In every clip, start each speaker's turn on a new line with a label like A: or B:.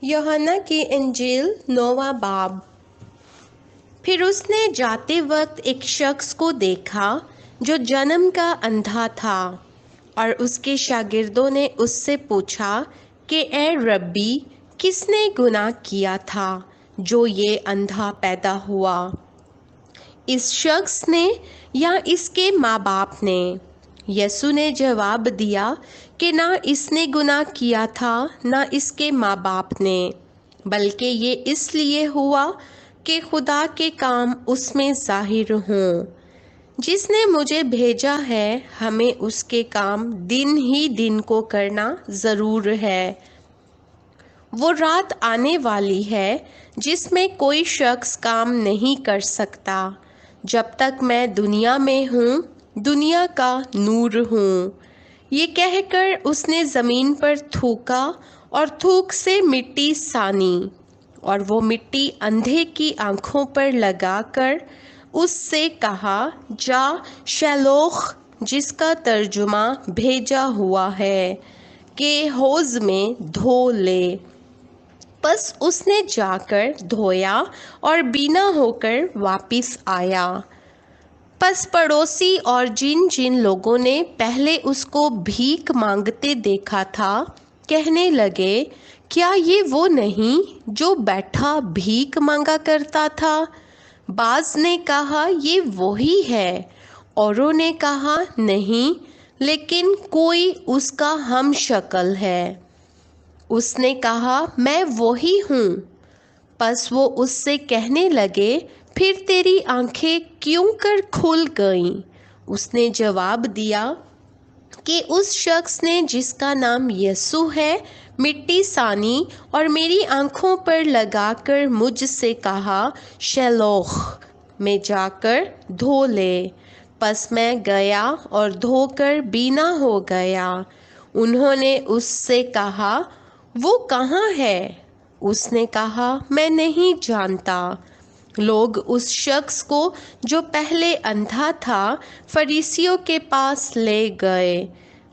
A: यूहन्ना की इंजील 9वां बाब। फिर उसने जाते वक्त एक शख्स को देखा जो जन्म का अंधा था, और उसके शागिर्दों ने उससे पूछा कि ए रब्बी, किसने गुनाह किया था जो ये अंधा पैदा हुआ, इस शख्स ने या इसके माँ बाप ने? यसु ने जवाब दिया कि ना इसने गुनाह किया था ना इसके माँ बाप ने, बल्कि ये इसलिए हुआ कि खुदा के काम उसमें जाहिर हों। जिसने मुझे भेजा है हमें उसके काम दिन ही दिन को करना ज़रूर है। वो रात आने वाली है जिसमें कोई शख्स काम नहीं कर सकता। जब तक मैं दुनिया में हूँ, दुनिया का नूर हूँ। ये कहकर उसने ज़मीन पर थूका और थूक से मिट्टी सानी, और वो मिट्टी अंधे की आंखों पर लगाकर उससे कहा, जा शैलोख, जिसका तर्जुमा भेजा हुआ है, के हौज़ में धो ले। बस उसने जाकर धोया और बीना होकर वापस आया। बस पड़ोसी और जिन जिन लोगों ने पहले उसको भीख मांगते देखा था कहने लगे, क्या ये वो नहीं जो बैठा भीख मांगा करता था? बाज ने कहा, ये वही है। औरों ने कहा, नहीं, लेकिन कोई उसका हम शक्ल है। उसने कहा, मैं वही हूँ। बस वो उससे कहने लगे, फिर तेरी आंखें क्यों कर खुल गईं? उसने जवाब दिया कि उस शख्स ने जिसका नाम यसु है मिट्टी सानी और मेरी आंखों पर लगाकर मुझसे कहा, शैलोख में जाकर धो ले। बस मैं गया और धोकर बीना हो गया। उन्होंने उससे कहा, वो कहाँ है? उसने कहा, मैं नहीं जानता। लोग उस शख्स को जो पहले अंधा था फरीसियों के पास ले गए,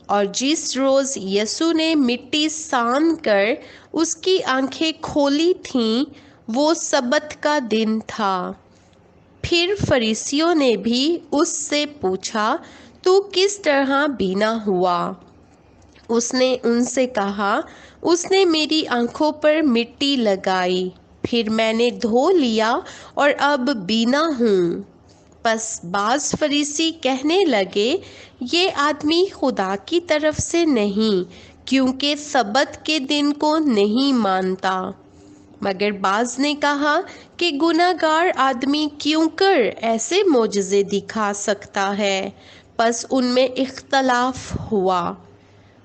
A: और जिस रोज़ यसु ने मिट्टी सान कर उसकी आंखें खोली थीं वो सबत का दिन था। फिर फरीसियों ने भी उससे पूछा, तू किस तरह बीना हुआ? उसने उनसे कहा, उसने मेरी आंखों पर मिट्टी लगाई, फिर मैंने धो लिया और अब बीना हूँ। बस बाज फरीसी कहने लगे, ये आदमी खुदा की तरफ से नहीं, क्योंकि सबत के दिन को नहीं मानता। मगर बाज ने कहा कि गुनाहगार आदमी क्यों कर ऐसे मोजज़े दिखा सकता है? बस उनमें इख्तलाफ हुआ।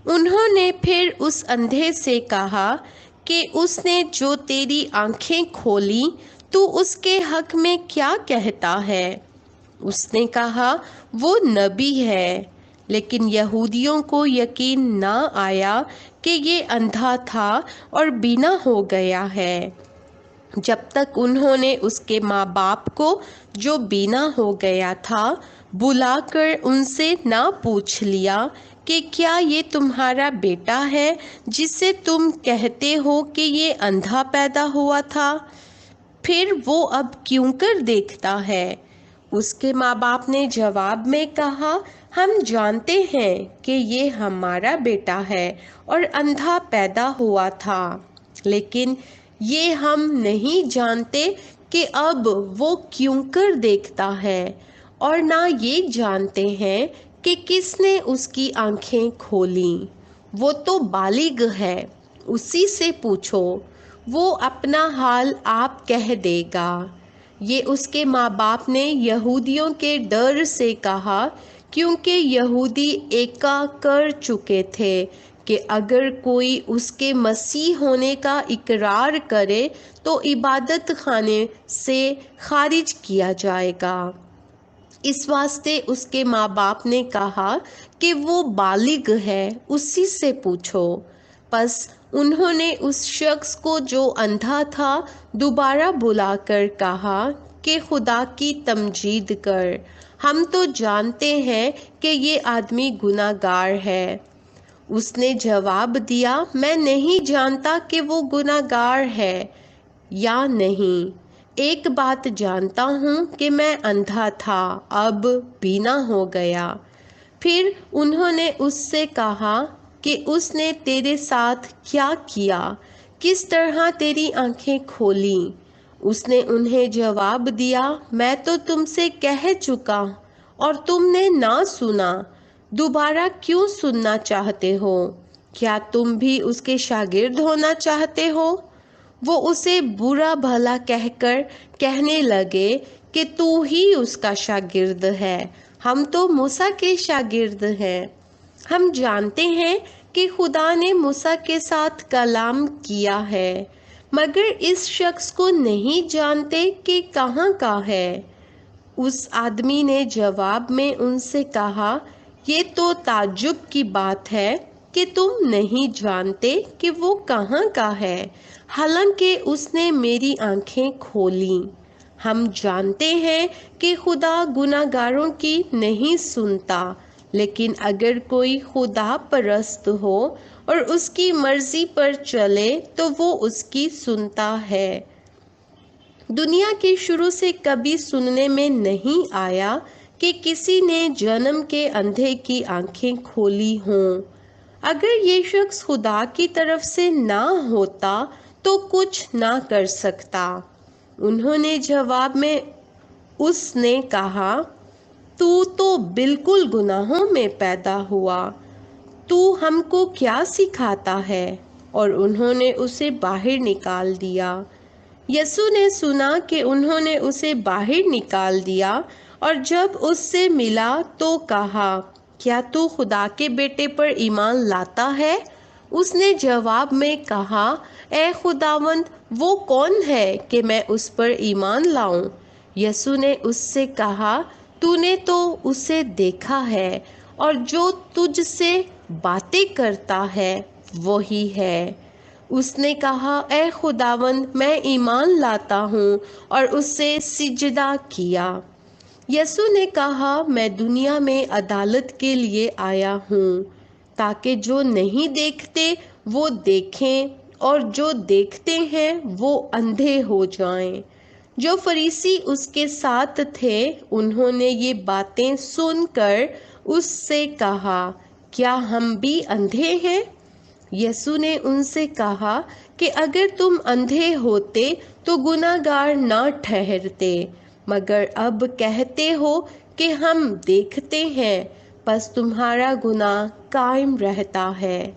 A: उन्होंने फिर उस अंधे से कहा कि उसने जो तेरी आंखें खोली, तू उसके हक में क्या कहता है? उसने कहा, वो नबी है। लेकिन यहूदियों को यकीन न आया कि ये अंधा था और बीना हो गया है, जब तक उन्होंने उसके माँ बाप को जो बीना हो गया था बुलाकर उनसे ना पूछ लिया कि क्या ये तुम्हारा बेटा है जिसे तुम कहते हो कि ये अंधा पैदा हुआ था? फिर वो अब क्यों कर देखता है? उसके माँ बाप ने जवाब में कहा, हम जानते हैं कि ये हमारा बेटा है और अंधा पैदा हुआ था, लेकिन ये हम नहीं जानते कि अब वो क्यों कर देखता है, और ना ये जानते हैं कि किसने उसकी आंखें खोली। वो तो बालिग है, उसी से पूछो, वो अपना हाल आप कह देगा। ये उसके माँ बाप ने यहूदियों के डर से कहा, क्योंकि यहूदी एका कर चुके थे कि अगर कोई उसके मसीह होने का इकरार करे तो इबादत खाने से खारिज किया जाएगा। इस वास्ते उसके माँ बाप ने कहा कि वो बालिग है, उसी से पूछो। बस उन्होंने उस शख्स को जो अंधा था दोबारा बुलाकर कहा कि खुदा की तमजीद कर, हम तो जानते हैं कि ये आदमी गुनाहगार है। اس نے جواب دیا، میں نہیں جانتا کہ وہ گناہگار ہے یا نہیں۔ ایک بات جانتا ہوں کہ میں اندھا تھا، اب بینا ہو گیا۔ پھر انہوں نے اس سے کہا کہ اس نے تیرے ساتھ کیا کیا، کس طرح تیری آنکھیں کھولیں؟ اس نے انہیں جواب دیا، میں تو تم سے کہہ چکا اور تم نے نہ سنا، دوبارہ کیوں سننا چاہتے ہو؟ کیا تم بھی اس کے شاگرد ہونا چاہتے ہو؟ وہ اسے برا بھلا کہہ کر کہنے لگے کہ تو ہی اس کا شاگرد ہے، ہم تو موسیٰ کے شاگرد ہیں۔ ہم جانتے ہیں کہ خدا نے موسیٰ کے ساتھ کلام کیا ہے، مگر اس شخص کو نہیں جانتے کہ کہاں کا ہے۔ اس آدمی نے جواب میں ان سے کہا، یہ تو تعجب کی بات ہے کہ تم نہیں جانتے کہ وہ کہاں کا ہے، حالانکہ اس نے میری آنکھیں کھولیں۔ ہم جانتے ہیں کہ خدا گناہگاروں کی نہیں سنتا، لیکن اگر کوئی خدا پرست ہو اور اس کی مرضی پر چلے تو وہ اس کی سنتا ہے۔ دنیا کے شروع سے کبھی سننے میں نہیں آیا کہ کسی نے جنم کے اندھے کی آنکھیں کھولی ہوں۔ اگر یہ شخص خدا کی طرف سے نہ ہوتا تو کچھ نہ کر سکتا۔ انہوں نے جواب میں اس نے کہا، تو بالکل گناہوں میں پیدا ہوا، تو ہم کو کیا سکھاتا ہے؟ اور انہوں نے اسے باہر نکال دیا۔ یسوع نے سنا کہ انہوں نے اسے باہر نکال دیا اور جب اس سے ملا تو کہا، کیا تو خدا کے بیٹے پر ایمان لاتا ہے؟ اس نے جواب میں کہا، اے خداوند، وہ کون ہے کہ میں اس پر ایمان لاؤں؟ یسوع نے اس سے کہا، تو نے تو اسے دیکھا ہے اور جو تجھ سے باتیں کرتا ہے وہی ہے۔ اس نے کہا، اے خداوند، میں ایمان لاتا ہوں، اور اس سے سجدہ کیا۔ یسوع نے کہا، میں دنیا میں عدالت کے لیے آیا ہوں، تاکہ جو نہیں دیکھتے وہ دیکھیں اور جو دیکھتے ہیں وہ اندھے ہو جائیں۔ جو فریسی اس کے ساتھ تھے انہوں نے یہ باتیں سن کر اس سے کہا، کیا ہم بھی اندھے ہیں؟ یسوع نے ان سے کہا کہ اگر تم اندھے ہوتے تو گناہگار نہ ٹھہرتے، مگر اب کہتے ہو کہ ہم دیکھتے ہیں، پس تمہارا گناہ قائم رہتا ہے۔